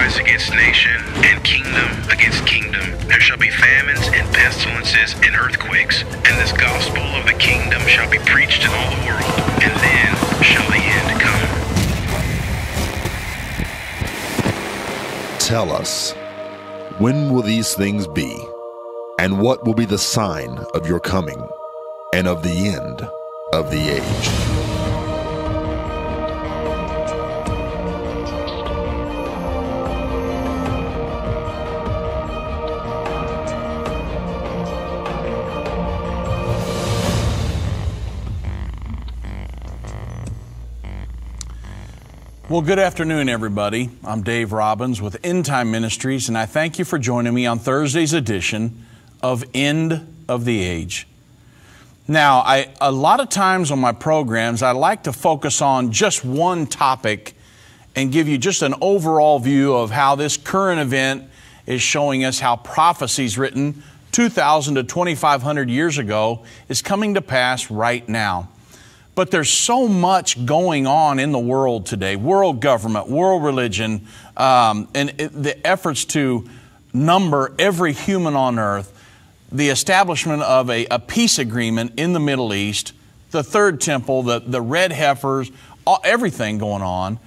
rise against nation, and kingdom against kingdom. There shall be famines and pestilences and earthquakes, and this gospel of the kingdom shall be preached in all the world, and then shall the end come. Tell us, when will these things be? And what will be the sign of your coming and of the end of the age? Well, good afternoon, everybody. I'm Dave Robbins with End Time Ministries, and I thank you for joining me on Thursday's edition of End of the Age. Now, a lot of times on my programs, I like to focus on just one topic and give you just an overall view of how this current event is showing us how prophecies written 2,000 to 2,500 years ago is coming to pass right now. But there's so much going on in the world today, world government, world religion, the efforts to number every human on earth, the establishment of a peace agreement in the Middle East, the third temple, the red heifers, everything going on,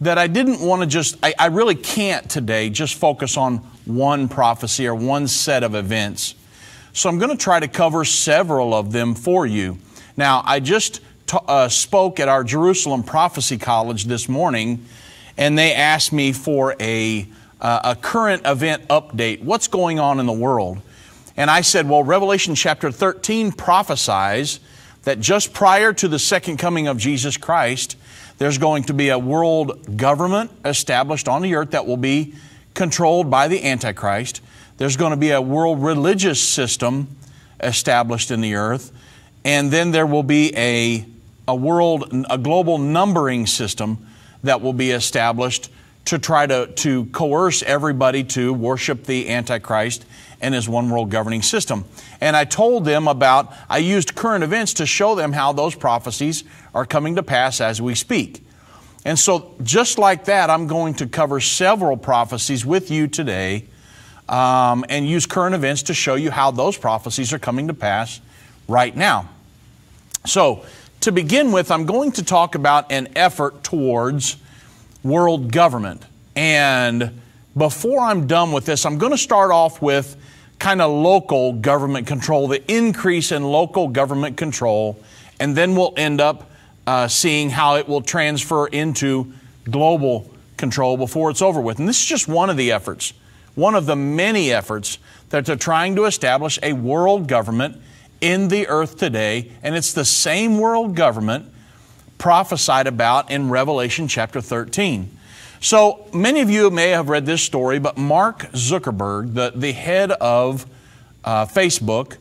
that I didn't want to I really can't today just focus on one prophecy or one set of events. So I'm going to try to cover several of them for you. Now, I just spoke at our Jerusalem Prophecy College this morning, and they asked me for a current event update. What's going on in the world? And I said, well, Revelation chapter 13 prophesies that just prior to the second coming of Jesus Christ, there's going to be a world government established on the earth that will be controlled by the Antichrist. There's going to be a world religious system established in the earth. And then there will be a global numbering system that will be established to try to coerce everybody to worship the Antichrist and his one world governing system. And I told them I used current events to show them how those prophecies are coming to pass as we speak. And so just like that, I'm going to cover several prophecies with you today and use current events to show you how those prophecies are coming to pass right now. So, to begin with, I'm going to talk about an effort towards world government. And before I'm done with this, I'm going to start off with kind of local government control, the increase in local government control, and then we'll end up seeing how it will transfer into global control before it's over with. And this is just one of the efforts, one of the many efforts that they're trying to establish a world government in the earth today, and it's the same world government prophesied about in Revelation chapter 13. So many of you may have read this story, but Mark Zuckerberg, the head of Facebook,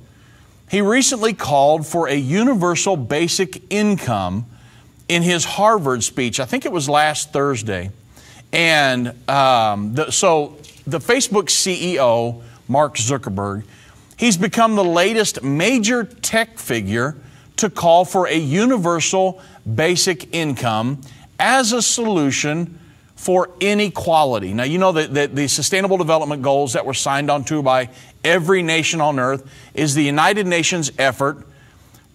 he recently called for a universal basic income in his Harvard speech. I think it was last Thursday. And so the Facebook CEO, Mark Zuckerberg, he's become the latest major tech figure to call for a universal basic income as a solution for inequality. Now, you know that the Sustainable Development Goals that were signed onto by every nation on earth is the United Nations effort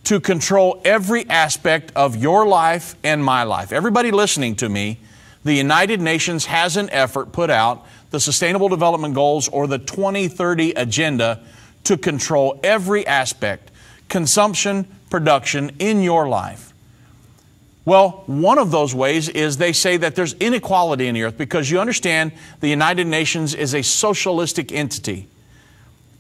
to control every aspect of your life and my life. Everybody listening to me, the United Nations has an effort put out, the Sustainable Development Goals or the 2030 Agenda, to control every aspect, consumption, production in your life. Well, one of those ways is they say that there's inequality in the earth because you understand the United Nations is a socialistic entity.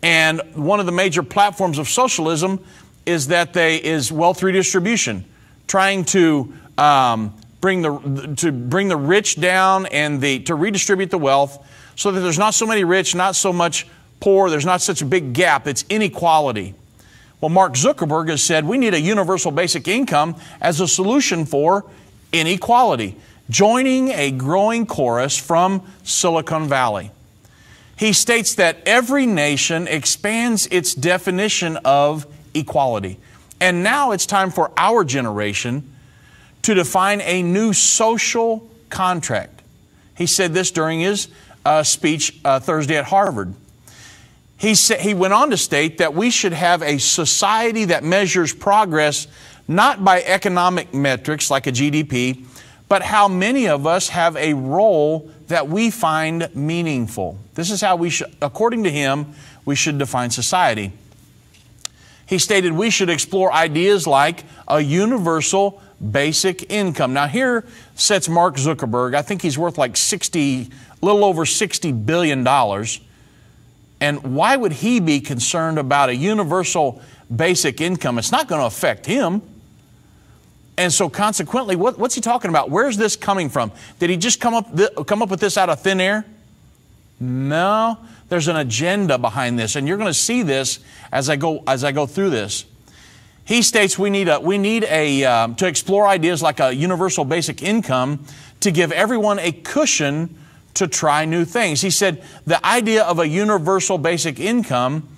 And one of the major platforms of socialism is that is wealth redistribution, trying to bring the rich down and to redistribute the wealth so that there's not so many rich, not so much poor, there's not such a big gap. It's inequality. Well, Mark Zuckerberg has said we need a universal basic income as a solution for inequality, joining a growing chorus from Silicon Valley. He states that every nation expands its definition of equality. And now it's time for our generation to define a new social contract. He said this during his speech Thursday at Harvard. He went on to state that we should have a society that measures progress not by economic metrics like a GDP, but how many of us have a role that we find meaningful. This is how we should, according to him, we should define society. He stated we should explore ideas like a universal basic income. Now here sits Mark Zuckerberg. I think he's worth like a little over $60 billion. And why would he be concerned about a universal basic income? It's not going to affect him. And so consequently, what's he talking about? Where's this coming from? Did he just come up with this out of thin air? No, there's an agenda behind this, and you're going to see this as I go through this. He states we need to explore ideas like a universal basic income to give everyone a cushion to try new things. He said the idea of a universal basic income,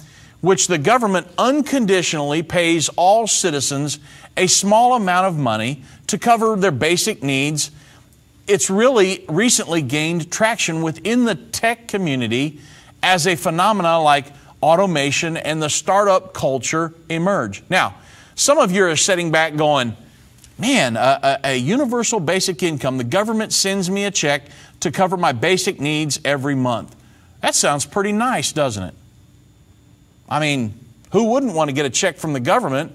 which the government unconditionally pays all citizens a small amount of money to cover their basic needs, it's really recently gained traction within the tech community as a phenomena like automation and the startup culture emerge. Now, some of you are sitting back going, man, a universal basic income, the government sends me a check to cover my basic needs every month. That sounds pretty nice, doesn't it? I mean, who wouldn't want to get a check from the government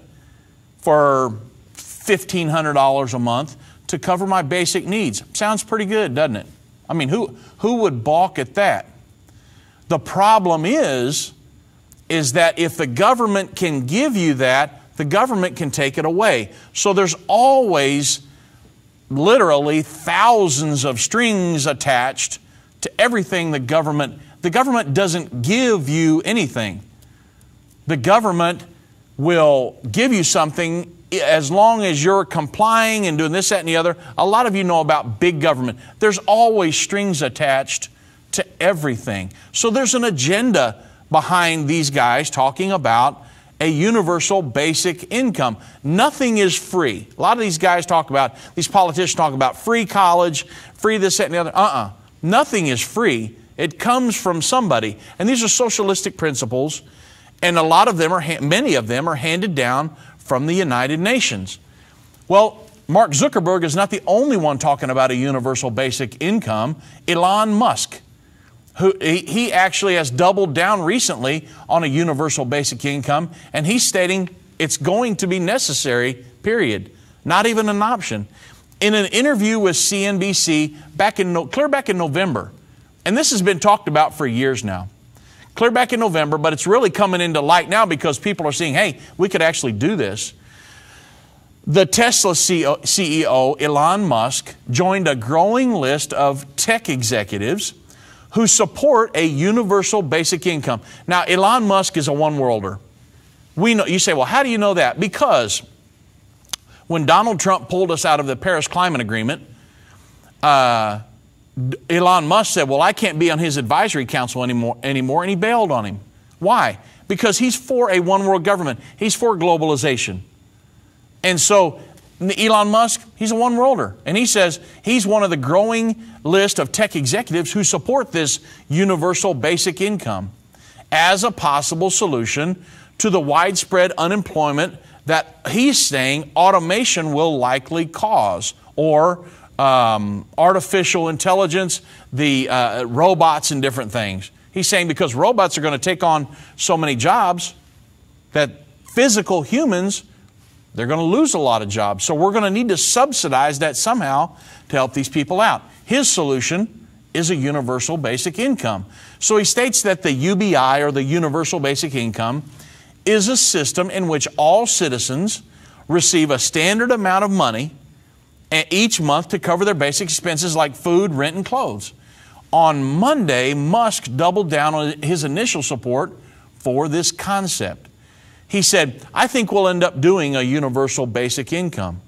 for $1,500 a month to cover my basic needs? Sounds pretty good, doesn't it? I mean, who would balk at that? The problem is that if the government can give you that, the government can take it away. So there's always literally thousands of strings attached to everything the government doesn't give you anything. The government will give you something as long as you're complying and doing this, that, and the other. A lot of you know about big government. There's always strings attached to everything. So there's an agenda behind these guys talking about a universal basic income. Nothing is free. A lot of these guys these politicians talk about free college, free this, that, and the other. Nothing is free. It comes from somebody. And these are socialistic principles. And many of them are handed down from the United Nations. Well, Mark Zuckerberg is not the only one talking about a universal basic income. Elon Musk, he actually has doubled down recently on a universal basic income, and he's stating it's going to be necessary, period. Not even an option. In an interview with CNBC clear back in November, and this has been talked about for years now, clear back in November, but it's really coming into light now because people are seeing, hey, we could actually do this. The Tesla CEO, Elon Musk, joined a growing list of tech executives who support a universal basic income. Now, Elon Musk is a one-worlder. You say, well, how do you know that? Because when Donald Trump pulled us out of the Paris Climate Agreement, Elon Musk said, well, I can't be on his advisory council anymore, and he bailed on him. Why? Because he's for a one-world government. He's for globalization. And so Elon Musk, he's a one-worlder. And he says he's one of the growing list of tech executives who support this universal basic income as a possible solution to the widespread unemployment that he's saying automation will likely cause, or artificial intelligence, the robots and different things. He's saying because robots are going to take on so many jobs that physical humans, they're going to lose a lot of jobs. So we're going to need to subsidize that somehow to help these people out. His solution is a universal basic income. So he states that the UBI, or the universal basic income, is a system in which all citizens receive a standard amount of money each month to cover their basic expenses like food, rent, and clothes. On Monday, Musk doubled down on his initial support for this concept. He said, I think we'll end up doing a universal basic income.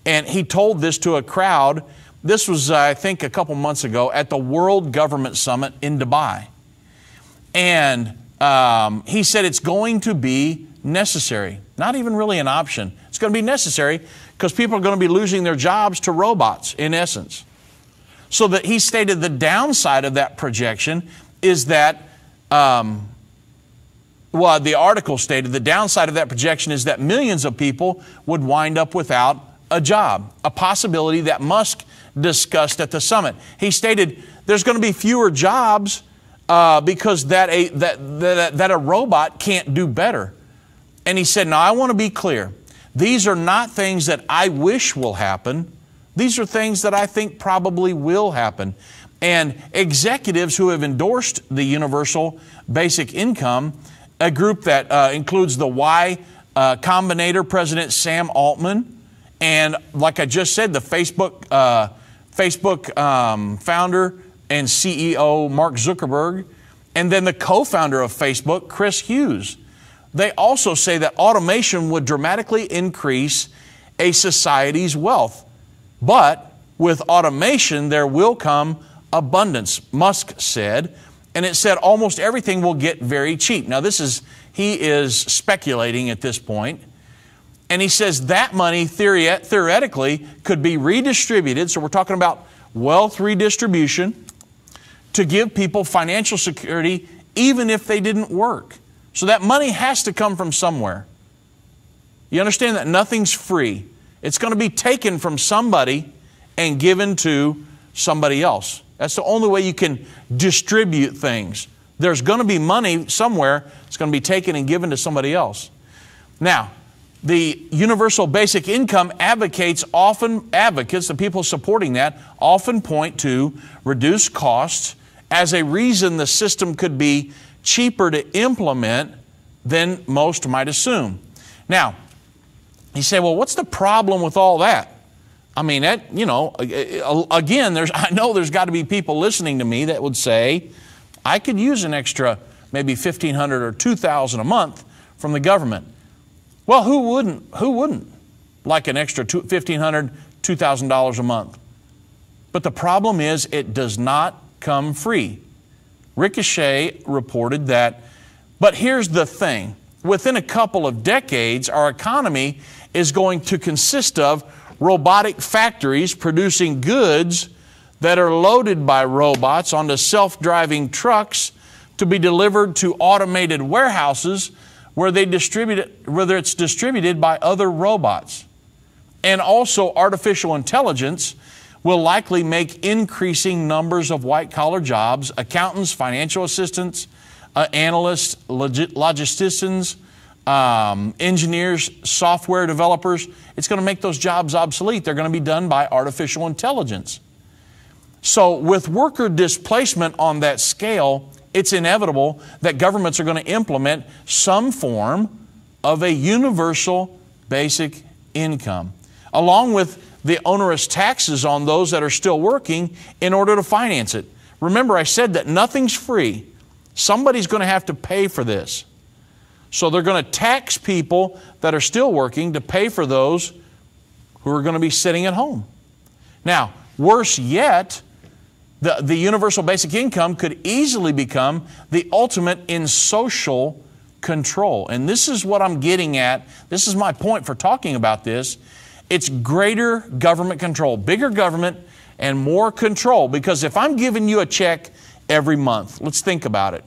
And he told this to a crowd. This was, I think, a couple months ago at the World Government Summit in Dubai. And he said it's going to be necessary, not even really an option. It's going to be necessary because people are going to be losing their jobs to robots, in essence. So that he stated the downside of that projection is that, the article stated the downside of that projection is that millions of people would wind up without a job, a possibility that Musk discussed at the summit. He stated there's going to be fewer jobs because that a robot can't do better. And he said, now I want to be clear. These are not things that I wish will happen. These are things that I think probably will happen. And executives who have endorsed the universal basic income, a group that includes the Y Combinator president Sam Altman, and like I just said, the Facebook founder and CEO Mark Zuckerberg, and then the co-founder of Facebook, Chris Hughes. They also say that automation would dramatically increase a society's wealth. But with automation, there will come abundance, Musk said. And it said almost everything will get very cheap. Now he is speculating at this point. And he says that money theoretically could be redistributed. So we're talking about wealth redistribution to give people financial security even if they didn't work. So that money has to come from somewhere. You understand that nothing's free. It's going to be taken from somebody and given to somebody else. That's the only way you can distribute things. There's going to be money somewhere. It's going to be taken and given to somebody else. Now, the universal basic income advocates, the people supporting that, often point to reduced costs as a reason the system could be cheaper to implement than most might assume. Now, you say, well, what's the problem with all that? I mean, again, I know there's got to be people listening to me that would say, I could use an extra maybe $1,500 or $2,000 a month from the government. Well, who wouldn't like an extra $1,500, $2,000 a month? But the problem is it does not come free. Ricochet reported that, but here's the thing. Within a couple of decades, our economy is going to consist of robotic factories producing goods that are loaded by robots onto self-driving trucks to be delivered to automated warehouses where it's distributed by other robots. And also artificial intelligence will likely make increasing numbers of white-collar jobs, accountants, financial assistants, analysts, logisticians, engineers, software developers. It's going to make those jobs obsolete. They're going to be done by artificial intelligence. So with worker displacement on that scale, it's inevitable that governments are going to implement some form of a universal basic income, along with the onerous taxes on those that are still working in order to finance it. Remember, I said that nothing's free. Somebody's going to have to pay for this. So they're going to tax people that are still working to pay for those who are going to be sitting at home. Now, worse yet, the universal basic income could easily become the ultimate in social control. And this is what I'm getting at. This is my point for talking about this. It's greater government control, bigger government and more control. Because if I'm giving you a check every month, let's think about it.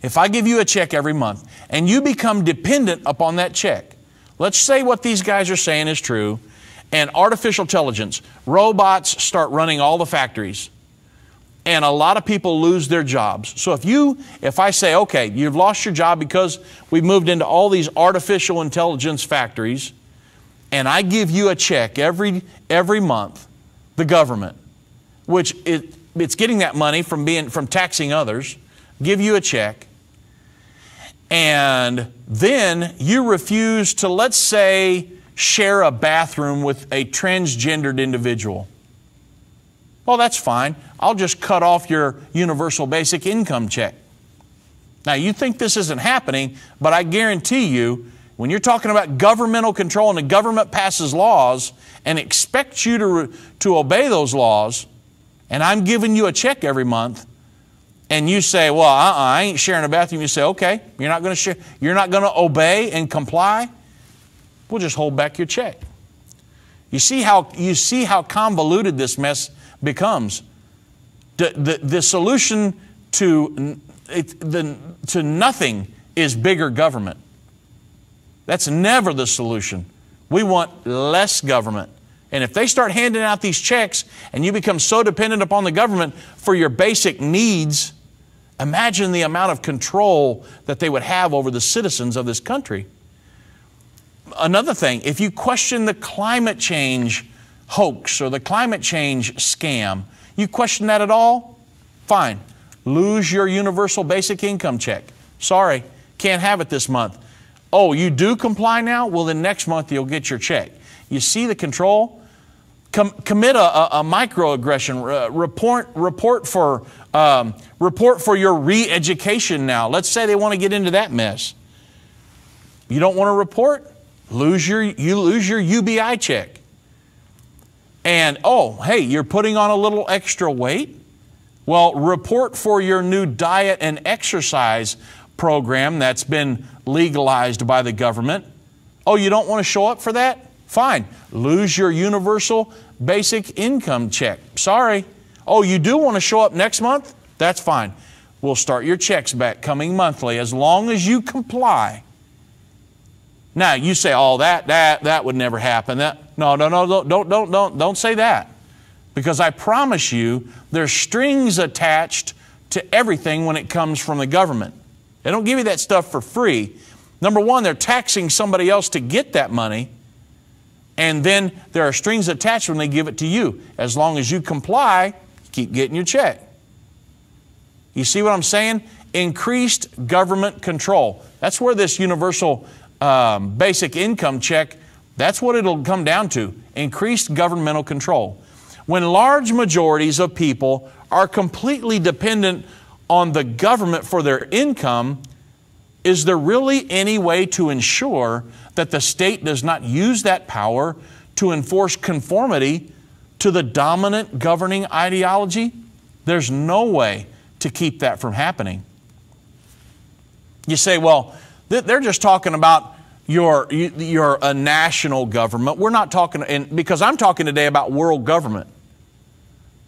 If I give you a check every month and you become dependent upon that check, let's say what these guys are saying is true, and artificial intelligence, robots start running all the factories, and a lot of people lose their jobs. So if I say, okay, you've lost your job because we've moved into all these artificial intelligence factories, and I give you a check every month, the government, which it's getting that money from taxing others, give you a check, and then you refuse to, let's say, share a bathroom with a transgendered individual. Well, that's fine. I'll just cut off your universal basic income check. Now, you think this isn't happening, but I guarantee you, when you're talking about governmental control and the government passes laws and expects you to obey those laws, and I'm giving you a check every month, and you say, well, I ain't sharing a bathroom. You say, okay, you're not going to share, you're not going to obey and comply? We'll just hold back your check. You see how convoluted this mess becomes the solution to nothing is bigger government. That's never the solution. We want less government. And if they start handing out these checks and you become so dependent upon the government for your basic needs, imagine the amount of control that they would have over the citizens of this country. Another thing, if you question the climate change hoax or the climate change scam, you question that at all? Fine. Lose your universal basic income check. Sorry, can't have it this month. Oh, you do comply now? Well, then next month you'll get your check. You see the control? Commit a microaggression. Report for your re-education now. Let's say they want to get into that mess. You don't want to report? You lose your UBI check. And, oh, hey, you're putting on a little extra weight? Well, report for your new diet and exercise program that's been legalized by the government. Oh, you don't want to show up for that? Fine. Lose your universal basic income check. Sorry. Oh, you do want to show up next month? That's fine. We'll start your checks back coming monthly as long as you comply. Now, you say, oh, that would never happen. No, don't say that. Because I promise you, there's strings attached to everything when it comes from the government. They don't give you that stuff for free. Number one, they're taxing somebody else to get that money. And then there are strings attached when they give it to you. As long as you comply, keep getting your check. You see what I'm saying? Increased government control. That's where this universal basic income check, that's what it'll come down to. Increased governmental control. When large majorities of people are completely dependent on the government for their income, is there really any way to ensure that the state does not use that power to enforce conformity to the dominant governing ideology? There's no way to keep that from happening. You say, well, they're just talking about your national government. We're not talking, because I'm talking today about world government.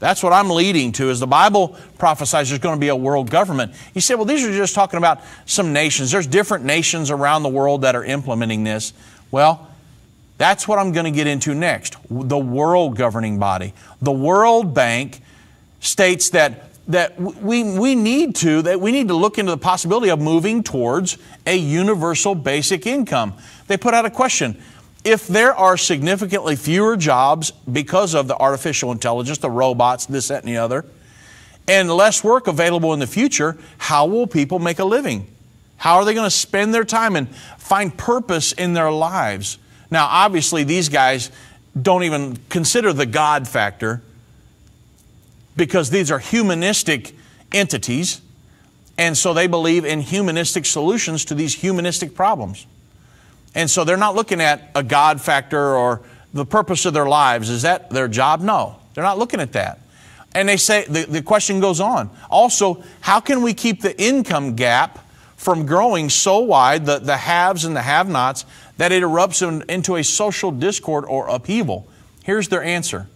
That's what I'm leading to, is the Bible prophesies there's going to be a world government. You say, well, these are just talking about some nations. There's different nations around the world that are implementing this. Well, that's what I'm going to get into next, the world governing body. The World Bank states that we need to look into the possibility of moving towards a universal basic income. They put out a question. If there are significantly fewer jobs because of the artificial intelligence, the robots, this, that, and the other, and less work available in the future, how will people make a living? How are they going to spend their time and find purpose in their lives? Now, obviously, these guys don't even consider the God factor, because these are humanistic entities, and so they believe in humanistic solutions to these humanistic problems. And so they're not looking at a God factor or the purpose of their lives. Is that their job? No, they're not looking at that. And they say, the question goes on. Also, how can we keep the income gap from growing so wide, the haves and the have-nots, that it erupts into a social discord or upheaval? Here's their answer.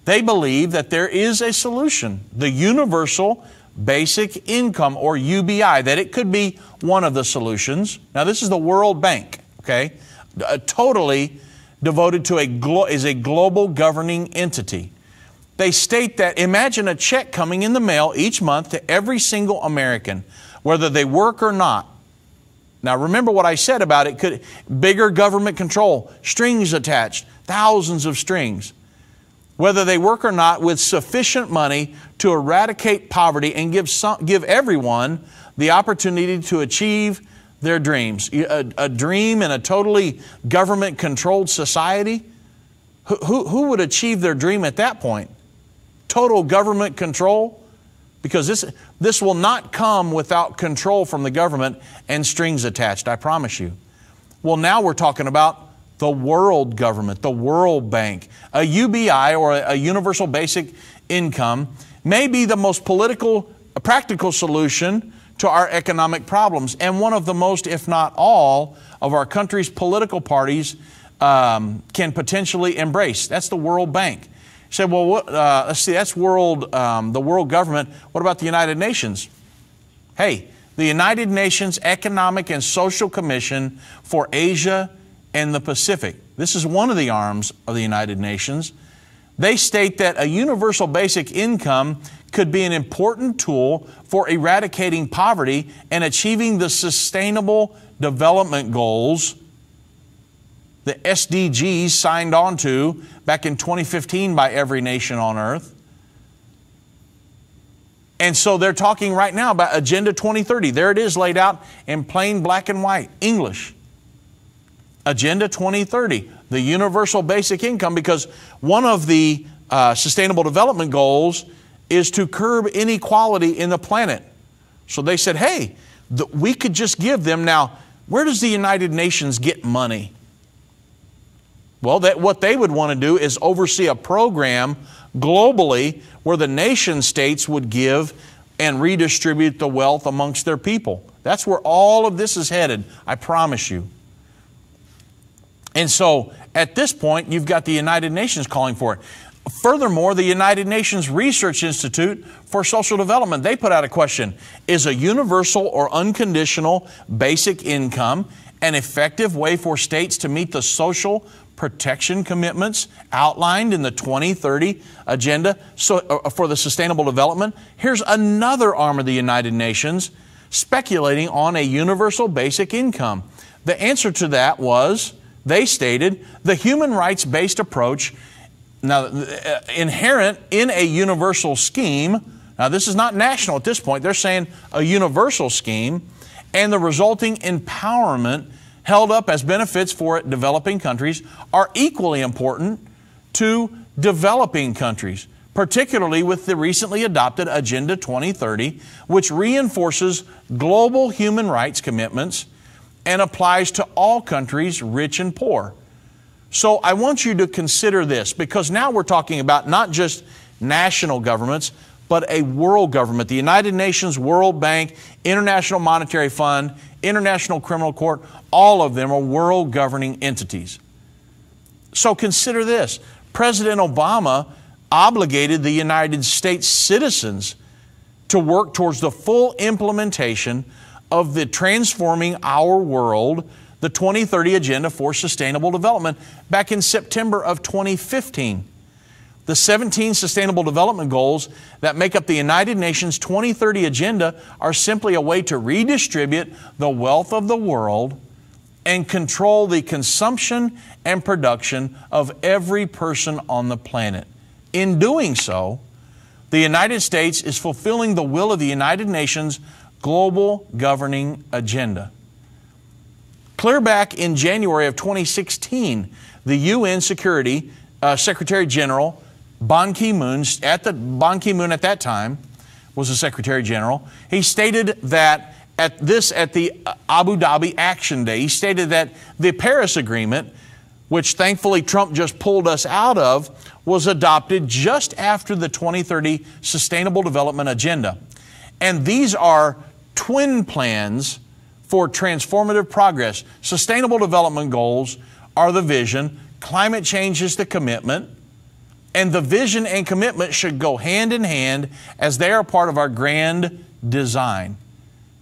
They believe that there is a solution, the universal basic income, or UBI, that it could be one of the solutions. Now, this is the World Bank, okay? Totally devoted to is a global governing entity. They state that, imagine a check coming in the mail each month to every single American, whether they work or not. Now, remember what I said about it, bigger government control, strings attached, thousands of strings. Whether they work or not, with sufficient money to eradicate poverty and give everyone the opportunity to achieve their dreams. A dream in a totally government-controlled society? Who would achieve their dream at that point? Total government control? Because this will not come without control from the government and strings attached, I promise you. Well, now we're talking about the world government, the World Bank. A UBI, or a universal basic income, may be the most practical solution to our economic problems, and one of the most, if not all, of our country's political parties can potentially embrace. That's the World Bank. You say, well, let's see, that's the world government. What about the United Nations? Hey, the United Nations Economic and Social Commission for Asia and the Pacific. This is one of the arms of the United Nations. They state that a universal basic income could be an important tool for eradicating poverty and achieving the Sustainable Development Goals, the SDGs, signed on to back in 2015 by every nation on earth. And so they're talking right now about Agenda 2030. There it is laid out in plain black and white English. Agenda 2030, the universal basic income, because one of the Sustainable Development Goals is to curb inequality in the planet. So they said, hey, we could just give them. Now, where does the United Nations get money? Well, what they would want to do is oversee a program globally where the nation states would give and redistribute the wealth amongst their people. That's where all of this is headed, I promise you. And so at this point, you've got the United Nations calling for it. Furthermore, the United Nations Research Institute for Social Development, they put out a question: is a universal or unconditional basic income an effective way for states to meet the social protection commitments outlined in the 2030 Agenda for the Sustainable Development? Here's another arm of the United Nations speculating on a universal basic income. The answer to that was, they stated, the human rights-based approach, now inherent in a universal scheme. Now this is not national at this point. They're saying a universal scheme, and the resulting empowerment held up as benefits for developing countries are equally important to developing countries, particularly with the recently adopted Agenda 2030, which reinforces global human rights commitments and applies to all countries, rich and poor. So I want you to consider this, because now we're talking about not just national governments, but a world government. The United Nations, World Bank, International Monetary Fund, International Criminal Court, all of them are world governing entities. So consider this. President Obama obligated the United States citizens to work towards the full implementation of the Transforming Our World, the 2030 Agenda for Sustainable Development, back in September of 2015. The 17 Sustainable Development Goals that make up the United Nations 2030 Agenda are simply a way to redistribute the wealth of the world and control the consumption and production of every person on the planet. In doing so, the United States is fulfilling the will of the United Nations Global Governing Agenda. Clear back in January of 2016, the UN Security Secretary General Ban Ki-moon at that time was the Secretary General. He stated that at the Abu Dhabi Action Day, he stated that the Paris Agreement, which thankfully Trump just pulled us out of, was adopted just after the 2030 Sustainable Development Agenda. And these are twin plans for transformative progress. Sustainable Development Goals are the vision, climate change is the commitment, and the vision and commitment should go hand in hand as they are part of our grand design.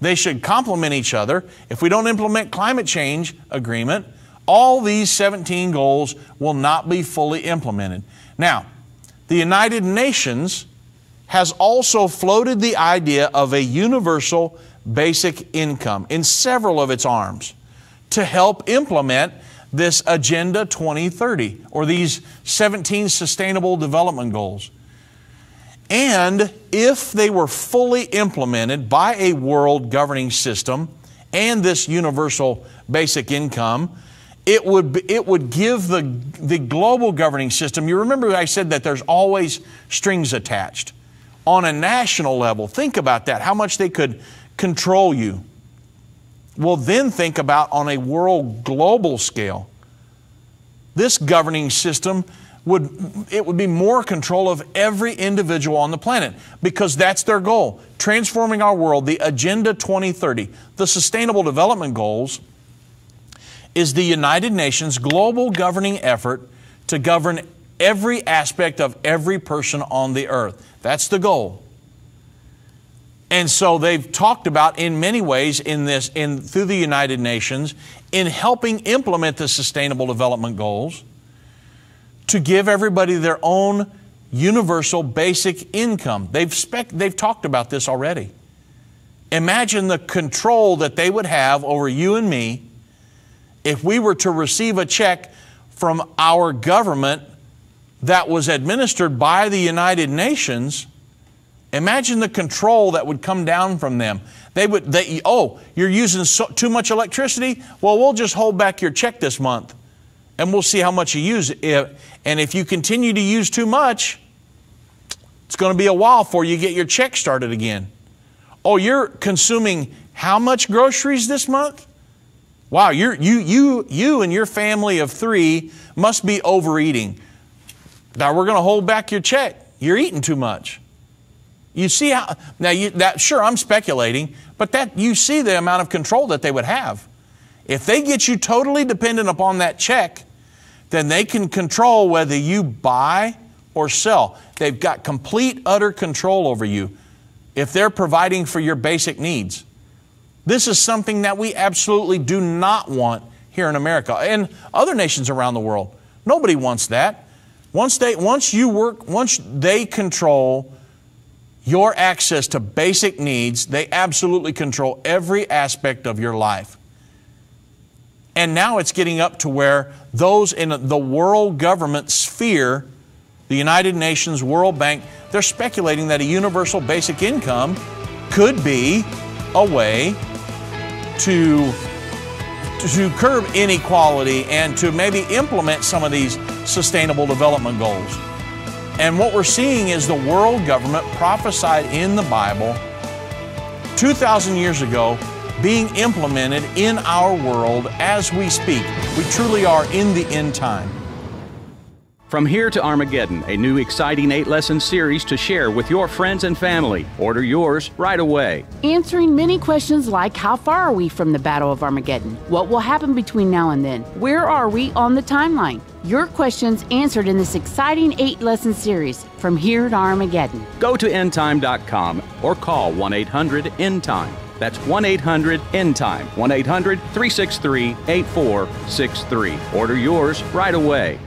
They should complement each other. If we don't implement climate change agreement, all these 17 goals will not be fully implemented. Now, the United Nations has also floated the idea of a universal basic income in several of its arms to help implement this Agenda 2030, or these 17 Sustainable Development Goals. And if they were fully implemented by a world governing system and this universal basic income, it would give the global governing system, you remember I said that there's always strings attached. On a national level, think about that, how much they could control you. Well, then think about on a world global scale. This governing system would be more control of every individual on the planet, because that's their goal. Transforming our world, the Agenda 2030, the Sustainable Development Goals, is the United Nations global governing effort to govern every aspect of every person on the earth. That's the goal. And so they've talked about in many ways through the United Nations in helping implement the Sustainable Development Goals to give everybody their own universal basic income. They've talked about this already. Imagine the control that they would have over you and me if we were to receive a check from our government that was administered by the United Nations. Imagine the control that would come down from them. Oh, you're using too much electricity? Well, we'll just hold back your check this month and we'll see how much you use. And if you continue to use too much, it's going to be a while before you get your check started again. Oh, you're consuming how much groceries this month? Wow, you and your family of 3 must be overeating. Now we're going to hold back your check. You're eating too much. You see how, sure, I'm speculating, but you see the amount of control that they would have. If they get you totally dependent upon that check, then they can control whether you buy or sell. They've got complete, utter control over you if they're providing for your basic needs. This is something that we absolutely do not want here in America and other nations around the world. Nobody wants that. Once they control your access to basic needs, they absolutely control every aspect of your life. And now it's getting up to where those in the world government sphere, the United Nations, World Bank, they're speculating that a universal basic income could be a way to curb inequality and to maybe implement some of these sustainable development goals. And what we're seeing is the world government prophesied in the Bible 2,000 years ago being implemented in our world as we speak. We truly are in the end time. From Here to Armageddon, a new exciting 8-lesson series to share with your friends and family. Order yours right away. Answering many questions like how far are we from the Battle of Armageddon? What will happen between now and then? Where are we on the timeline? Your questions answered in this exciting 8-lesson series, From Here to Armageddon. Go to endtime.com or call 1-800-END-TIME. That's 1-800-END-TIME, 1-800-363-8463. Order yours right away.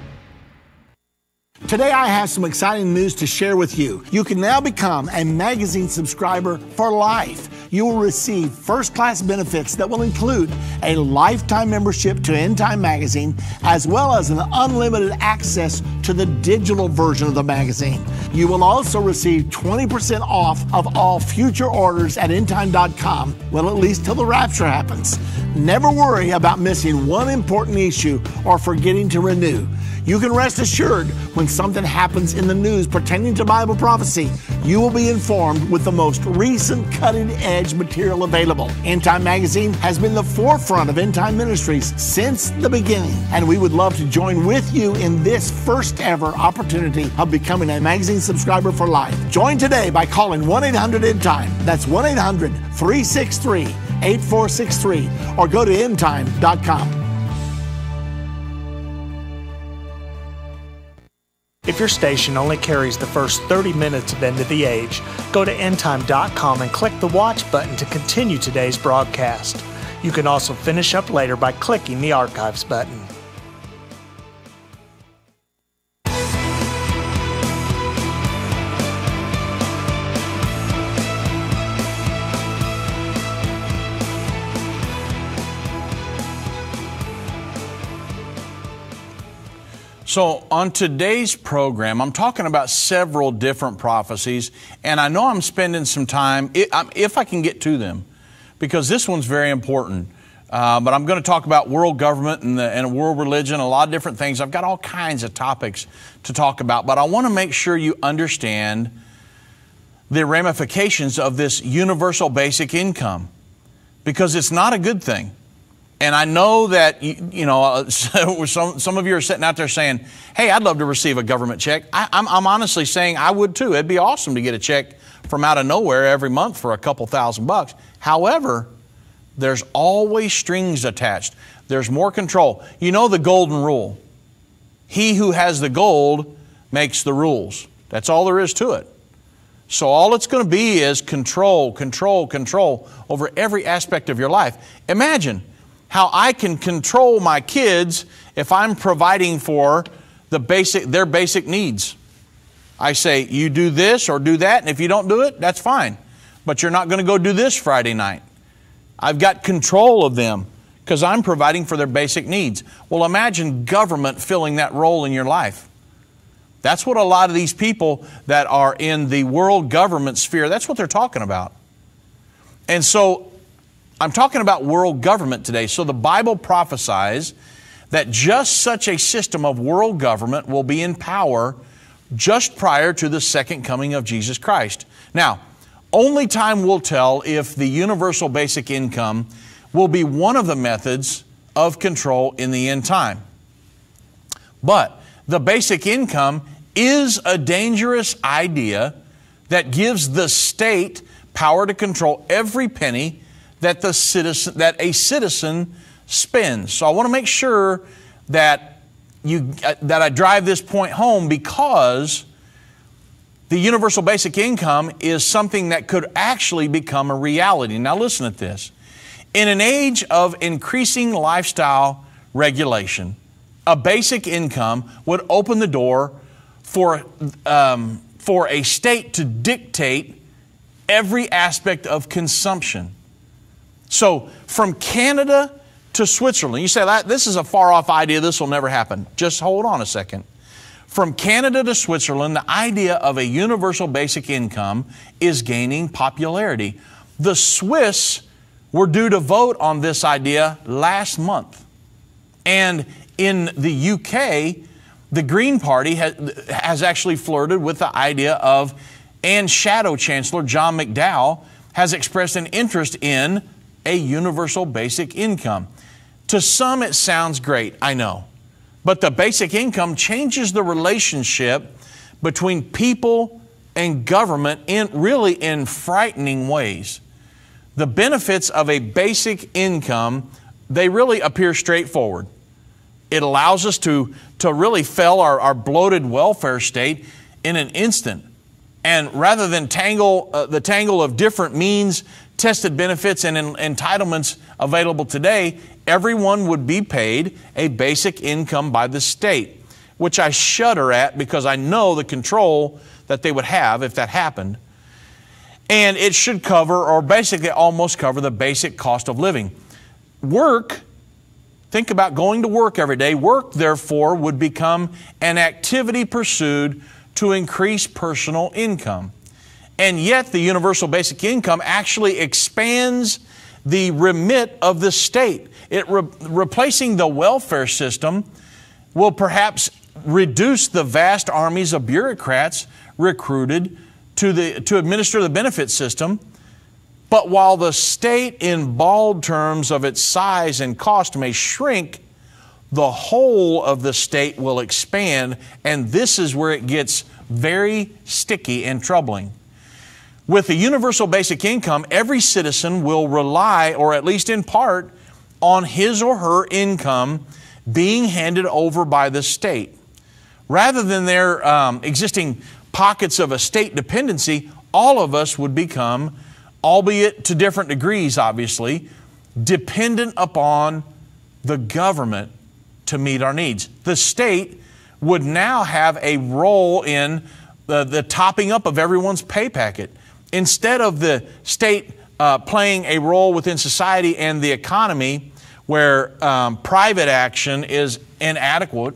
Today I have some exciting news to share with you. You can now become a magazine subscriber for life. You will receive first-class benefits that will include a lifetime membership to End Time Magazine, as well as an unlimited access to the digital version of the magazine. You will also receive 20% off of all future orders at endtime.com, well, at least till the rapture happens. Never worry about missing one important issue or forgetting to renew. You can rest assured when something happens in the news pertaining to Bible prophecy, you will be informed with the most recent cutting-edge material available. End Time Magazine has been the forefront of End Time Ministries since the beginning, and we would love to join with you in this first ever opportunity of becoming a magazine subscriber for life. Join today by calling 1-800-END-TIME. That's 1-800-363-8463, or go to endtime.com. If your station only carries the first 30 minutes of End of the Age, go to endtime.com and click the watch button to continue today's broadcast. You can also finish up later by clicking the archives button. So on today's program, I'm talking about several different prophecies, and I know I'm spending some time, if I can get to them, because this one's very important. But I'm going to talk about world government and world religion, a lot of different things. I've got all kinds of topics to talk about, but I want to make sure you understand the ramifications of this universal basic income, because it's not a good thing. And I know that, some of you are sitting out there saying, hey, I'd love to receive a government check. I'm honestly saying I would too. It'd be awesome to get a check from out of nowhere every month for a couple $1,000. However, there's always strings attached. There's more control. You know the golden rule. He who has the gold makes the rules. That's all there is to it. So all it's going to be is control, control, control over every aspect of your life. Imagine how I can control my kids if I'm providing for their basic needs. I say, you do this or do that, and if you don't do it, that's fine. But you're not going to go do this Friday night. I've got control of them because I'm providing for their basic needs. Well, imagine government filling that role in your life. That's what a lot of these people that are in the world government sphere, that's what they're talking about. And so I'm talking about world government today. So the Bible prophesies that just such a system of world government will be in power just prior to the second coming of Jesus Christ. Now, only time will tell if the universal basic income will be one of the methods of control in the end time. But the basic income is a dangerous idea that gives the state power to control every penny that a citizen spends. So I want to make sure that I drive this point home, because the universal basic income is something that could actually become a reality. Now listen at this. In an age of increasing lifestyle regulation, a basic income would open the door for a state to dictate every aspect of consumption. So from Canada to Switzerland, you say, this is a far-off idea, this will never happen. Just hold on a second. From Canada to Switzerland, the idea of a universal basic income is gaining popularity. The Swiss were due to vote on this idea last month. And in the UK, the Green Party has actually flirted with the idea of, and Shadow Chancellor John McDowell has expressed an interest in a universal basic income. To some, it sounds great, I know. But the basic income changes the relationship between people and government in frightening ways. The benefits of a basic income, they really appear straightforward. It allows us to really fell our bloated welfare state in an instant. And rather than the tangle of different means, tested benefits, and entitlements available today, everyone would be paid a basic income by the state, which I shudder at because I know the control that they would have if that happened. And it should cover, or basically almost cover, the basic cost of living. Work, think about going to work every day. Work, therefore, would become an activity pursued to increase personal income. And yet the universal basic income actually expands the remit of the state. Replacing the welfare system will perhaps reduce the vast armies of bureaucrats recruited to administer the benefit system. But while the state in bald terms of its size and cost may shrink, the whole of the state will expand, and this is where it gets very sticky and troubling. With the universal basic income, every citizen will rely, or at least in part, on his or her income being handed over by the state. Rather than their existing pockets of a state dependency, all of us would become, albeit to different degrees obviously, dependent upon the government to meet our needs. The state would now have a role in the topping up of everyone's pay packet. Instead of the state playing a role within society and the economy where private action is inadequate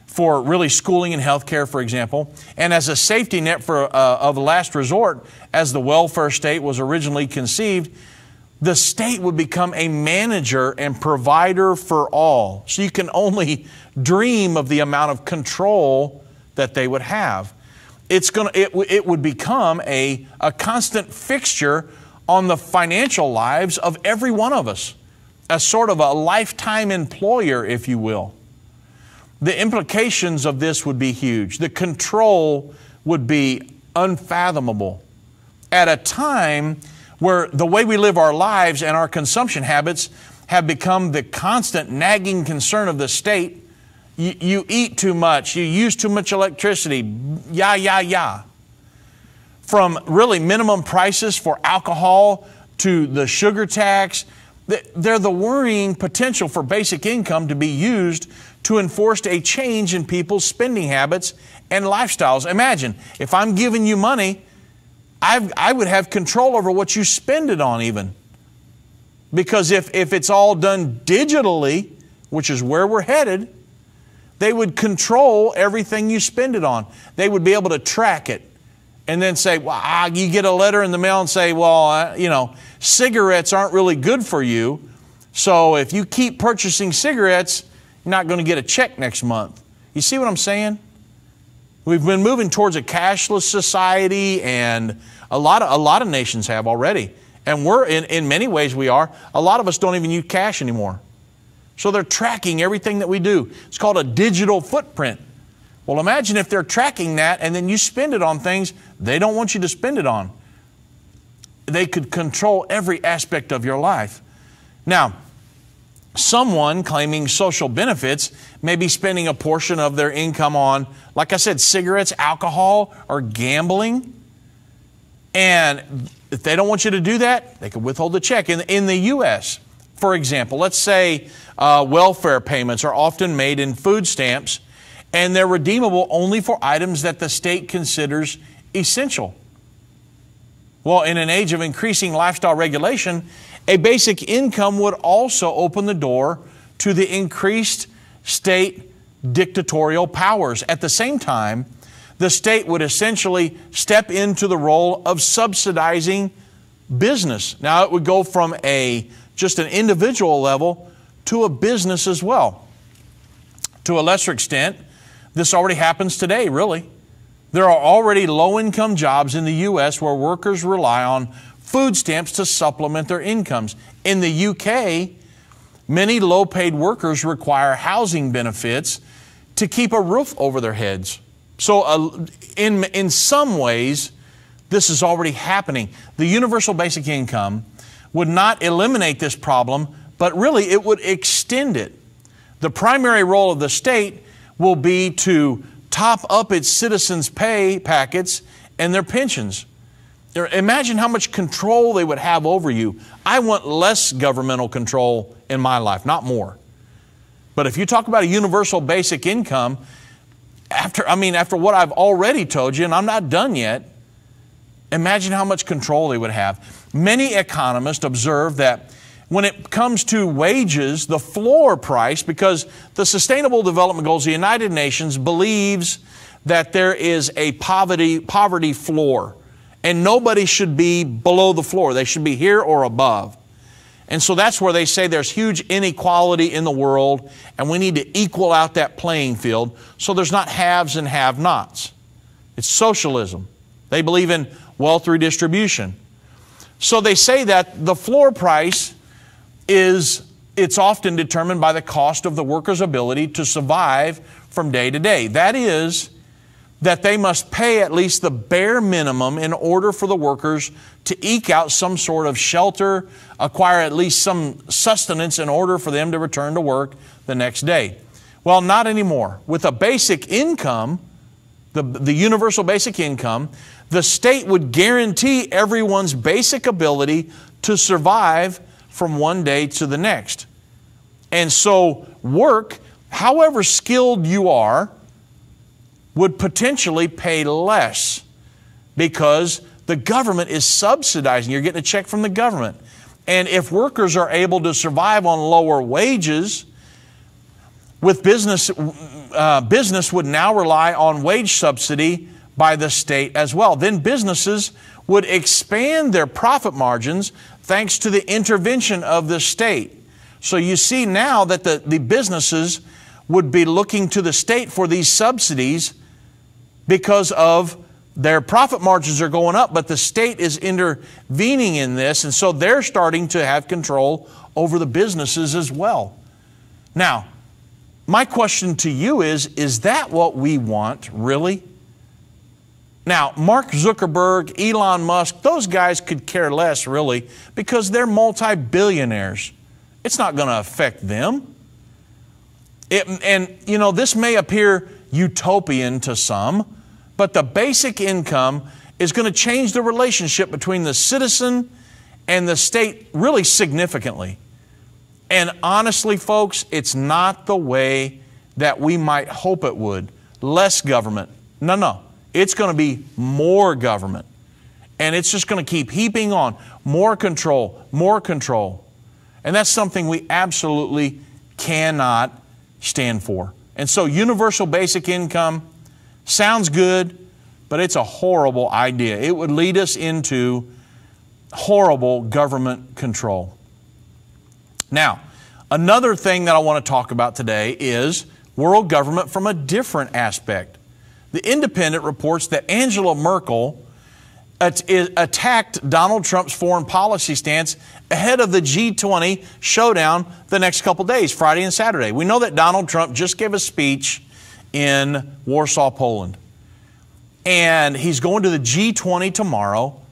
for really schooling and health care, for example, and as a safety net of last resort, as the welfare state was originally conceived, the state would become a manager and provider for all. So you can only dream of the amount of control that they would have. It would become a constant fixture on the financial lives of every one of us, a sort of a lifetime employer, if you will. The implications of this would be huge. The control would be unfathomable. At a time where the way we live our lives and our consumption habits have become the constant nagging concern of the state, You eat too much. You use too much electricity. Yeah. From really minimum prices for alcohol to the sugar tax, they're the worrying potential for basic income to be used to enforce a change in people's spending habits and lifestyles. Imagine, if I'm giving you money, I would have control over what you spend it on even. Because if it's all done digitally, which is where we're headed, they would control everything you spend it on. They would be able to track it and then say, well, you get a letter in the mail and say, well, cigarettes aren't really good for you. So if you keep purchasing cigarettes, you're not going to get a check next month. You see what I'm saying? We've been moving towards a cashless society, and a lot of nations have already. And we're, in many ways we are. A lot of us don't even use cash anymore. So they're tracking everything that we do. It's called a digital footprint. Well, imagine if they're tracking that and then you spend it on things they don't want you to spend it on. They could control every aspect of your life. Now, someone claiming social benefits may be spending a portion of their income on, like I said, cigarettes, alcohol, or gambling. And if they don't want you to do that, they could withhold the check. In the U.S., for example, let's say welfare payments are often made in food stamps, and they're redeemable only for items that the state considers essential. Well, in an age of increasing lifestyle regulation, a basic income would also open the door to the increased state dictatorial powers. At the same time, the state would essentially step into the role of subsidizing business. Now, it would go from just an individual level to a business as well. To a lesser extent, this already happens today, really. There are already low-income jobs in the U.S. where workers rely on food stamps to supplement their incomes. In the U.K., many low-paid workers require housing benefits to keep a roof over their heads. So in some ways, this is already happening. The universal basic income would not eliminate this problem, but really it would extend it. The primary role of the state will be to top up its citizens' pay packets and their pensions. Imagine how much control they would have over you. I want less governmental control in my life, not more. But if you talk about a universal basic income, after what I've already told you, and I'm not done yet, imagine how much control they would have. Many economists observe that when it comes to wages, the floor price, because the Sustainable Development Goals of the United Nations believes that there is a poverty floor, and nobody should be below the floor. They should be here or above. And so that's where they say there's huge inequality in the world, and we need to equal out that playing field so there's not haves and have-nots. It's socialism. They believe in wealth redistribution. So they say that the floor price it's often determined by the cost of the worker's ability to survive from day to day. That is, that they must pay at least the bare minimum in order for the workers to eke out some sort of shelter, acquire at least some sustenance in order for them to return to work the next day. Well, not anymore. With a basic income, the universal basic income, the state would guarantee everyone's basic ability to survive from one day to the next. And so work, however skilled you are, would potentially pay less because the government is subsidizing. You're getting a check from the government. And if workers are able to survive on lower wages, with business would now rely on wage subsidy by the state as well. Then businesses would expand their profit margins thanks to the intervention of the state. So you see now that the businesses would be looking to the state for these subsidies because of their profit margins are going up, but the state is intervening in this, and so they're starting to have control over the businesses as well. Now, my question to you is that what we want, really? Now, Mark Zuckerberg, Elon Musk, those guys could care less, really, because they're multi-billionaires. It's not going to affect them. This may appear utopian to some, but the basic income is going to change the relationship between the citizen and the state really significantly. And honestly, folks, it's not the way that we might hope it would. Less government. No. It's going to be more government. And it's just going to keep heaping on. More control, more control. And that's something we absolutely cannot stand for. And so universal basic income sounds good, but it's a horrible idea. It would lead us into horrible government control. Now, another thing that I want to talk about today is world government from a different aspect. The Independent reports that Angela Merkel attacked Donald Trump's foreign policy stance ahead of the G20 showdown the next couple days, Friday and Saturday. We know that Donald Trump just gave a speech in Warsaw, Poland. And he's going to the G20 tomorrow.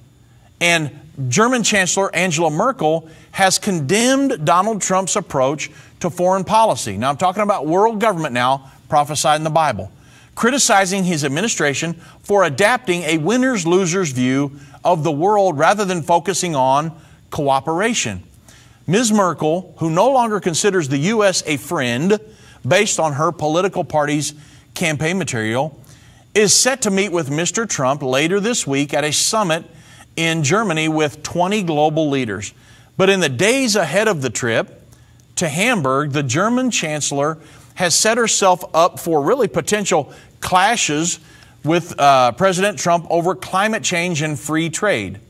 And German Chancellor Angela Merkel has condemned Donald Trump's approach to foreign policy. Now, I'm talking about world government now, prophesied in the Bible, criticizing his administration for adapting a winners-losers view of the world rather than focusing on cooperation. Ms. Merkel, who no longer considers the U.S. a friend based on her political party's campaign material, is set to meet with Mr. Trump later this week at a summit in Germany with 20 global leaders. But in the days ahead of the trip to Hamburg, the German Chancellor has set herself up for really potential clashes with President Trump over climate change and free trade.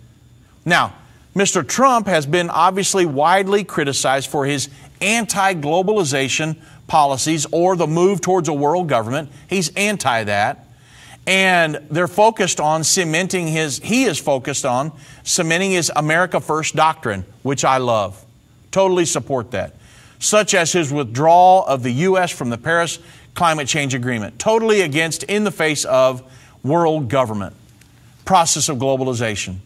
Now, Mr. Trump has been obviously widely criticized for his anti-globalization policies or the move towards a world government. He's anti that. And they're focused on he is focused on cementing his America First doctrine, which I love. Totally support that. Such as his withdrawal of the U.S. from the Paris Climate Change Agreement. Totally against, in the face of world government, process of globalization.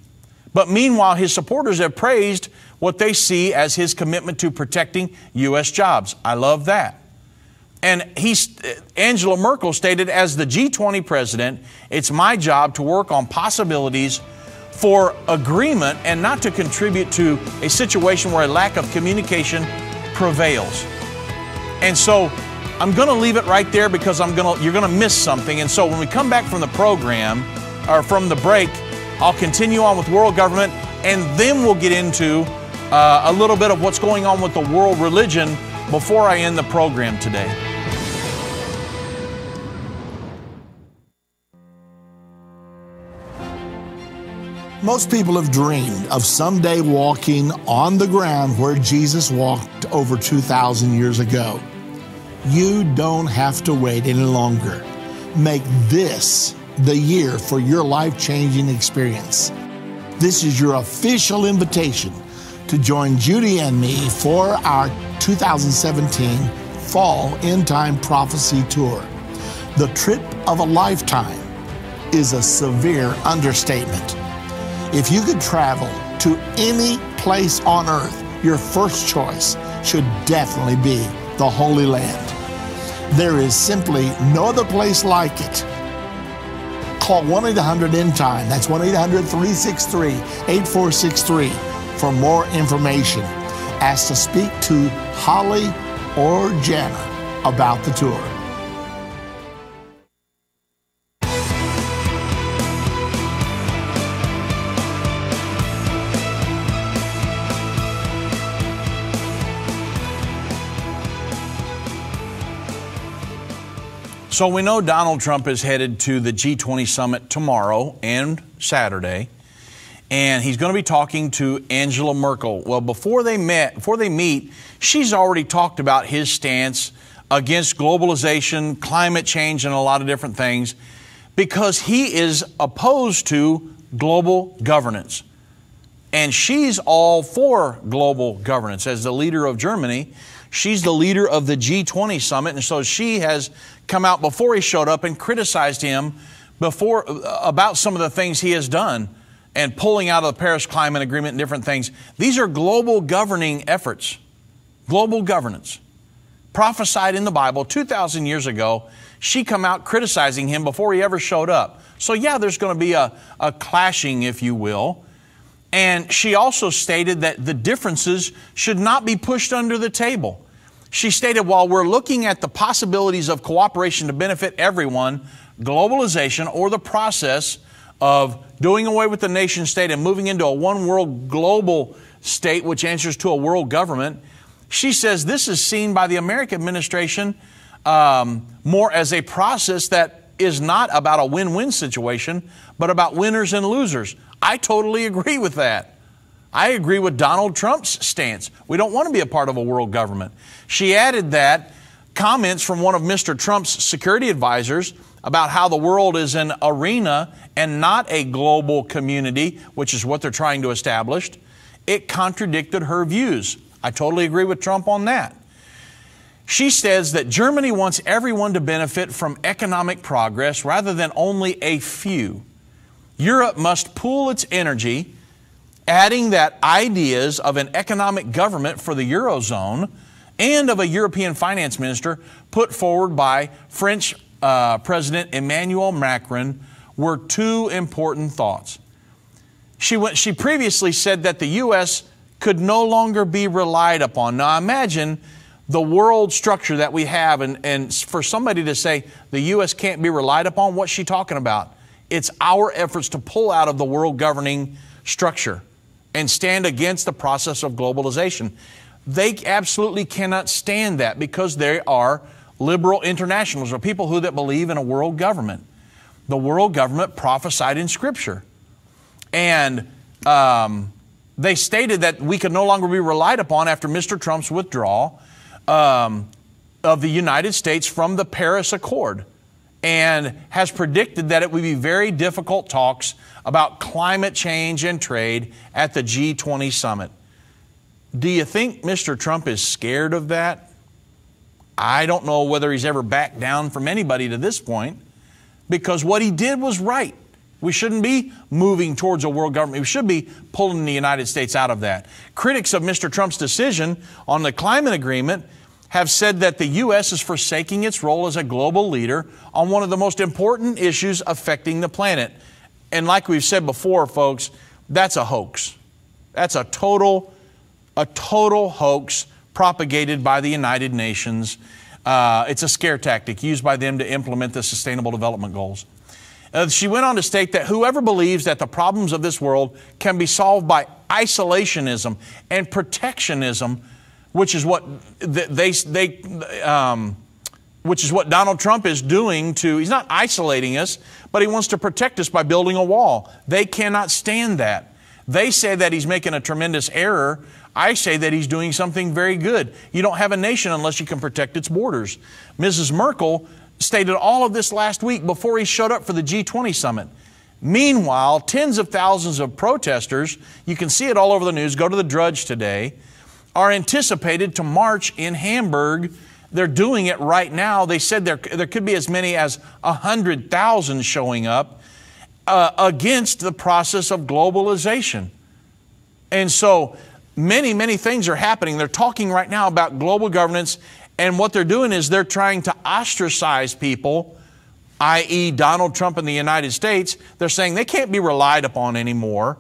But meanwhile, his supporters have praised what they see as his commitment to protecting U.S. jobs. I love that. And Angela Merkel stated, as the G20 president, it's my job to work on possibilities for agreement and not to contribute to a situation where a lack of communication prevails. And so I'm going to leave it right there because you're going to miss something. And so when we come back from the program or from the break, I'll continue on with world government, and then we'll get into a little bit of what's going on with the world religion before I end the program today. Most people have dreamed of someday walking on the ground where Jesus walked over 2,000 years ago. You don't have to wait any longer. Make this the year for your life-changing experience. This is your official invitation to join Judy and me for our 2017 Fall End Time Prophecy Tour. The trip of a lifetime is a severe understatement. If you could travel to any place on earth, your first choice should definitely be the Holy Land. There is simply no other place like it. Call 1-800-END-TIME. That's 1-800-363-8463 for more information. Ask to speak to Holly or Jana about the tour. So we know Donald Trump is headed to the G20 summit tomorrow and Saturday, and he's going to be talking to Angela Merkel. Well, before they meet, she's already talked about his stance against globalization, climate change, and a lot of different things, because he is opposed to global governance. And she's all for global governance. As the leader of Germany, she's the leader of the G20 summit, and so she has come out before he showed up and criticized him about some of the things he has done and pulling out of the Paris Climate Agreement and different things. These are global governing efforts, global governance. prophesied in the Bible 2,000 years ago. She come out criticizing him before he ever showed up. So yeah, there's going to be a clashing, if you will. And she also stated that the differences should not be pushed under the table. She stated, while we're looking at the possibilities of cooperation to benefit everyone, globalization, or the process of doing away with the nation state and moving into a one world global state which answers to a world government, she says this is seen by the American administration more as a process that is not about a win-win situation, but about winners and losers. I totally agree with that. I agree with Donald Trump's stance. We don't want to be a part of a world government. She added that comments from one of Mr. Trump's security advisors about how the world is an arena and not a global community, which is what they're trying to establish, it contradicted her views. I totally agree with Trump on that. She says that Germany wants everyone to benefit from economic progress rather than only a few. Europe must pool its energy, adding that ideas of an economic government for the Eurozone and of a European finance minister put forward by French President Emmanuel Macron were two important thoughts. She previously said that the U.S. could no longer be relied upon. Now imagine the world structure that we have, and for somebody to say the U.S. can't be relied upon, what's she talking about? It's our efforts to pull out of the world governing structure and stand against the process of globalization. They absolutely cannot stand that because they are liberal internationalists, or people that believe in a world government. The world government prophesied in Scripture. And they stated that we could no longer be relied upon after Mr. Trump's withdrawal of the United States from the Paris Accord, and has predicted that it would be very difficult talks about climate change and trade at the G20 summit. Do you think Mr. Trump is scared of that? I don't know whether he's ever backed down from anybody to this point, because what he did was right. We shouldn't be moving towards a world government. We should be pulling the United States out of that. Critics of Mr. Trump's decision on the climate agreement have said that the U.S. is forsaking its role as a global leader on one of the most important issues affecting the planet. And like we've said before, folks, that's a hoax. That's a total hoax propagated by the United Nations. It's a scare tactic used by them to implement the Sustainable Development Goals. She went on to state that whoever believes that the problems of this world can be solved by isolationism and protectionism, which is what which is what Donald Trump is doing he's not isolating us, but he wants to protect us by building a wall. They cannot stand that. They say that he's making a tremendous error. I say that he's doing something very good. You don't have a nation unless you can protect its borders. Mrs. Merkel stated all of this last week before he showed up for the G20 summit. Meanwhile, tens of thousands of protesters, you can see it all over the news, go to the Drudge today, are anticipated to march in Hamburg. They're doing it right now. They said there could be as many as 100,000 showing up against the process of globalization. And so many things are happening. They're talking right now about global governance, and what they're doing is they're trying to ostracize people, i.e. Donald Trump in the United States. They're saying they can't be relied upon anymore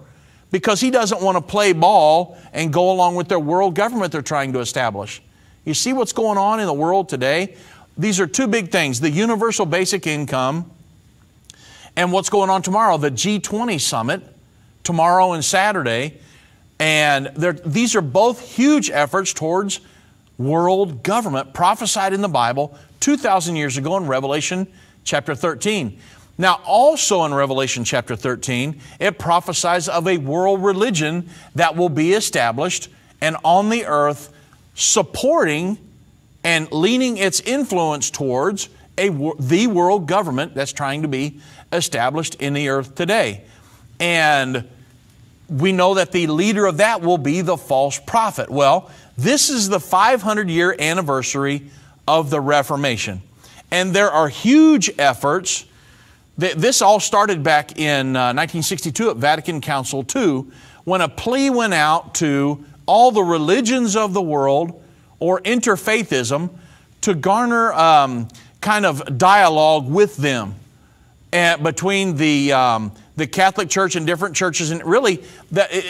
because he doesn't want to play ball and go along with their world government they're trying to establish. You see what's going on in the world today? These are two big things: the universal basic income and what's going on tomorrow, the G20 summit, tomorrow and Saturday. And these are both huge efforts towards world government prophesied in the Bible 2,000 years ago in Revelation chapter 13. Now, also in Revelation chapter 13, it prophesies of a world religion that will be established and on the earth, supporting and leaning its influence towards the world government that's trying to be established in the earth today. And we know that the leader of that will be the false prophet. Well, this is the 500-year anniversary of the Reformation. And there are huge efforts. This all started back in 1962 at Vatican Council II, when a plea went out to all the religions of the world, or interfaithism, to garner kind of dialogue with them between the Catholic Church and different churches, and really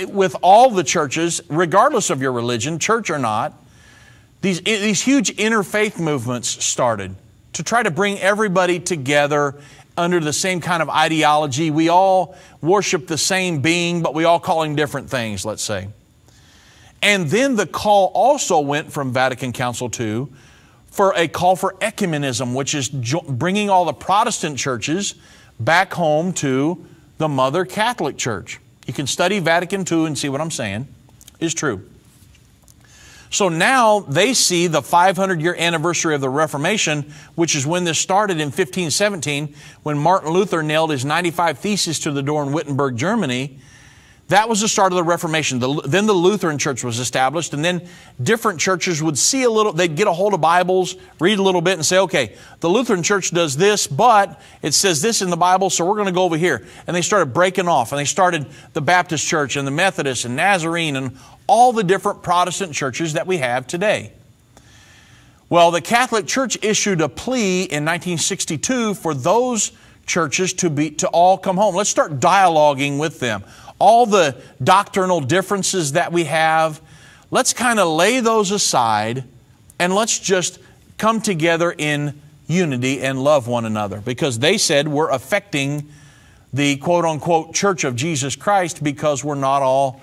with all the churches, regardless of your religion, church or not. These huge interfaith movements started to try to bring everybody together under the same kind of ideology. We all worship the same being, but we all call him different things, let's say. And then the call also went from Vatican Council II for a call for ecumenism, which is bringing all the Protestant churches back home to the Mother Catholic Church. You can study Vatican II and see what I'm saying is true. So now they see the 500-year anniversary of the Reformation, which is when this started in 1517, when Martin Luther nailed his 95 Theses to the door in Wittenberg, Germany. That was the start of the Reformation. Then the Lutheran Church was established, and then different churches would see a little, they'd get a hold of Bibles, read a little bit, and say, okay, the Lutheran Church does this, but it says this in the Bible, so we're going to go over here. And they started breaking off, and they started the Baptist Church and the Methodist and Nazarene and all the different Protestant churches that we have today. Well, the Catholic Church issued a plea in 1962 for those churches to all come home. Let's start dialoguing with them. All the doctrinal differences that we have, let's kind of lay those aside and let's just come together in unity and love one another. Because they said we're affecting the quote-unquote Church of Jesus Christ because we're not all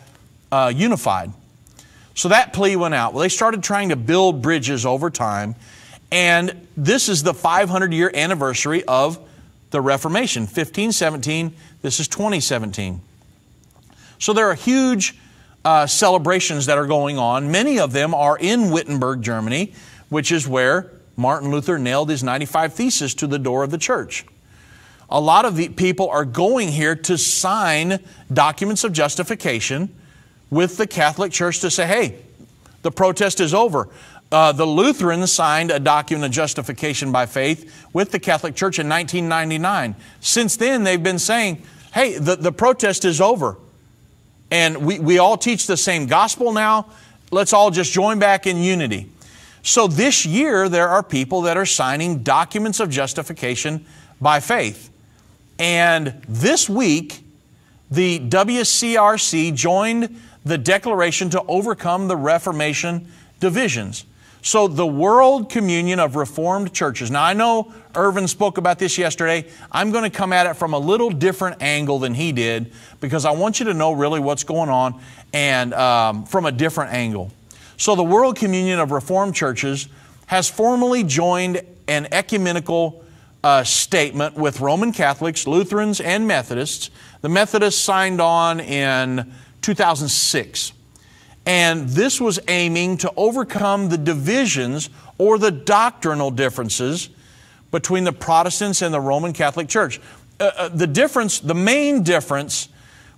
unified. So that plea went out. Well, they started trying to build bridges over time, and this is the 500-year anniversary of the Reformation. 1517, this is 2017. So there are huge celebrations that are going on. Many of them are in Wittenberg, Germany, which is where Martin Luther nailed his 95 Theses to the door of the church. A lot of the people are going here to sign documents of justification with the Catholic Church to say, hey, the protest is over. The Lutherans signed a document of justification by faith with the Catholic Church in 1999. Since then, they've been saying, hey, the protest is over. And we all teach the same gospel now. Let's all just join back in unity. So this year, there are people that are signing documents of justification by faith. And this week, the WCRC joined the Declaration to overcome the Reformation divisions. So the World Communion of Reformed Churches. Now I know Irvin spoke about this yesterday. I'm going to come at it from a little different angle than he did because I want you to know really what's going on and from a different angle. So the World Communion of Reformed Churches has formally joined an ecumenical statement with Roman Catholics, Lutherans, and Methodists. The Methodists signed on in 2006. And this was aiming to overcome the divisions or the doctrinal differences between the Protestants and the Roman Catholic Church. The main difference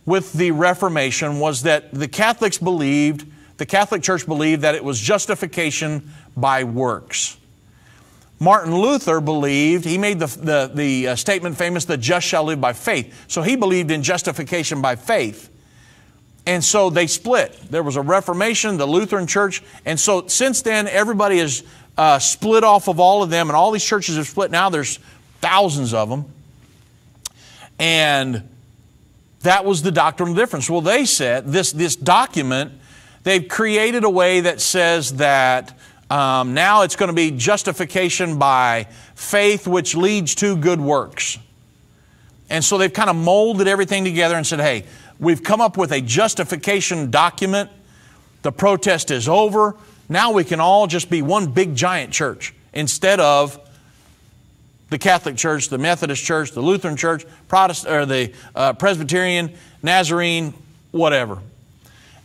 with the Reformation was that the Catholic Church believed that it was justification by works. Martin Luther believed, he made the statement famous, the just shall live by faith. So he believed in justification by faith. And so they split. There was a Reformation, the Lutheran Church, and so since then everybody has split off of all of them, and all these churches have split. Now there's thousands of them. And that was the doctrinal difference. Well, they said, this document, they've created a way that says that now it's going to be justification by faith, which leads to good works. And so they've kind of molded everything together and said, hey, we've come up with a justification document. The protest is over. Now we can all just be one big giant church instead of the Catholic Church, the Methodist Church, the Lutheran Church, Protestant, or the Presbyterian, Nazarene, whatever.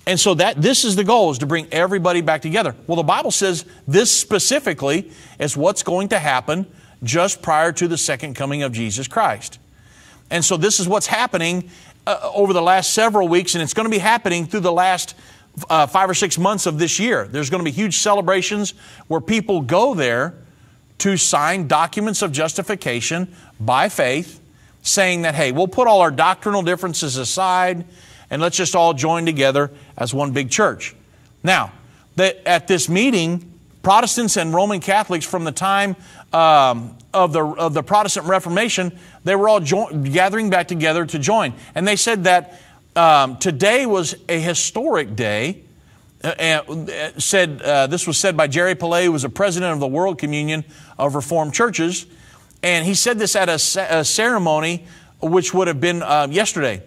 And so this is the goal, is to bring everybody back together. Well, the Bible says this specifically is what's going to happen just prior to the second coming of Jesus Christ. And so this is what's happening over the last several weeks, and it's going to be happening through the last 5 or 6 months of this year. There's going to be huge celebrations where people go there to sign documents of justification by faith, saying that, hey, we'll put all our doctrinal differences aside and let's just all join together as one big church. Now, at this meeting, Protestants and Roman Catholics from the time of the Protestant Reformation, they were all gathering back together to join. And they said that today was a historic day. This was said by Jerry Pillay, who was a president of the World Communion of Reformed Churches. And he said this at a ceremony which would have been yesterday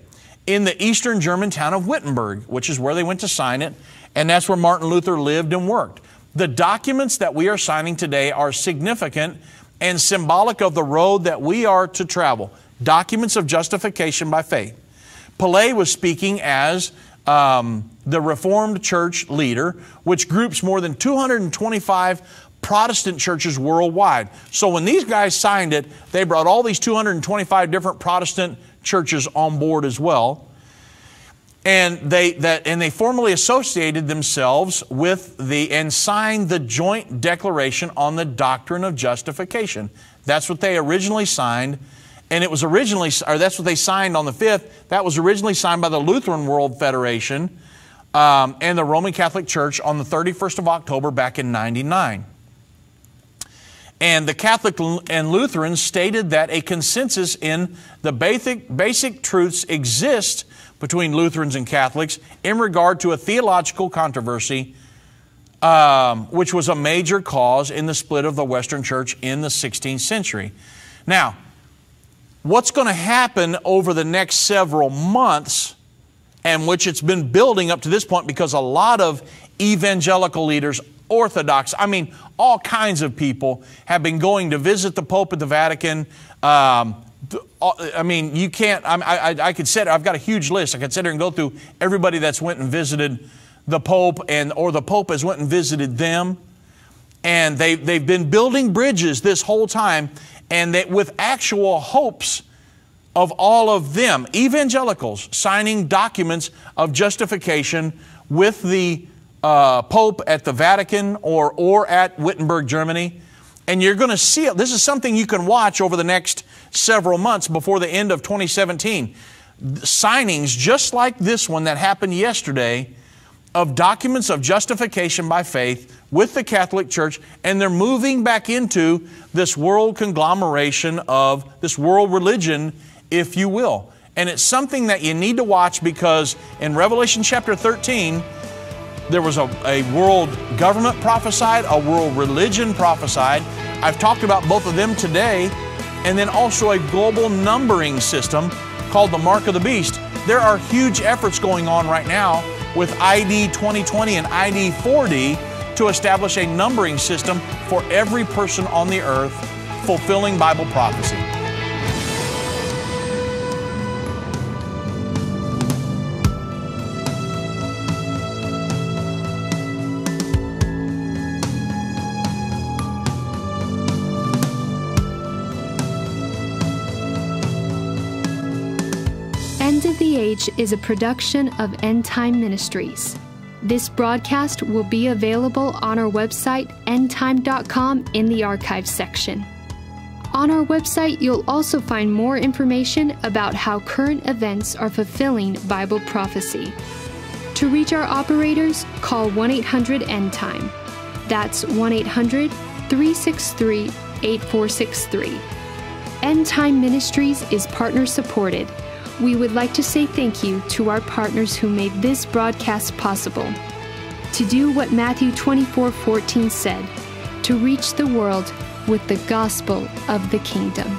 in the eastern German town of Wittenberg, which is where they went to sign it. And that's where Martin Luther lived and worked. The documents that we are signing today are significant and symbolic of the road that we are to travel. Documents of justification by faith. Pillay was speaking as the Reformed Church leader, which groups more than 225 Protestant churches worldwide. So when these guys signed it, they brought all these 225 different Protestant churches on board as well. And they formally associated themselves with and signed the joint declaration on the doctrine of justification. That's what they originally signed. And it was originally, or that's what they signed on the 5th. That was originally signed by the Lutheran World Federation and the Roman Catholic Church on the 31st of October back in '99. And the Catholic and Lutherans stated that a consensus in the basic truths exists between Lutherans and Catholics in regard to a theological controversy, which was a major cause in the split of the Western Church in the 16th century. Now, what's going to happen over the next several months, and which it's been building up to this point because a lot of evangelical leaders, Orthodox, I mean, all kinds of people have been going to visit the Pope at the Vatican. I mean, you can't, I could sit, I've got a huge list. I could sit here and go through everybody that's went and visited the Pope, or the Pope has went and visited them. And they've been building bridges this whole time, and with actual hopes of all of them, evangelicals, signing documents of justification with the Pope at the Vatican or at Wittenberg, Germany. And you're going to see it. This is something you can watch over the next several months before the end of 2017. Signings just like this one that happened yesterday of documents of justification by faith with the Catholic Church, and they're moving back into this world conglomeration of this world religion, if you will. And it's something that you need to watch, because in Revelation chapter 13, there was a world government prophesied, a world religion prophesied. I've talked about both of them today, and then also a global numbering system called the Mark of the Beast. There are huge efforts going on right now with ID 2020 and ID 4D to establish a numbering system for every person on the earth, fulfilling Bible prophecy. End of the Age is a production of End Time Ministries. This broadcast will be available on our website, endtime.com, in the archives section. On our website, you'll also find more information about how current events are fulfilling Bible prophecy. To reach our operators, call 1-800-END-TIME. That's 1-800-363-8463. End Time Ministries is partner supported. We would like to say thank you to our partners who made this broadcast possible. To do what Matthew 24:14 said, to reach the world with the gospel of the kingdom.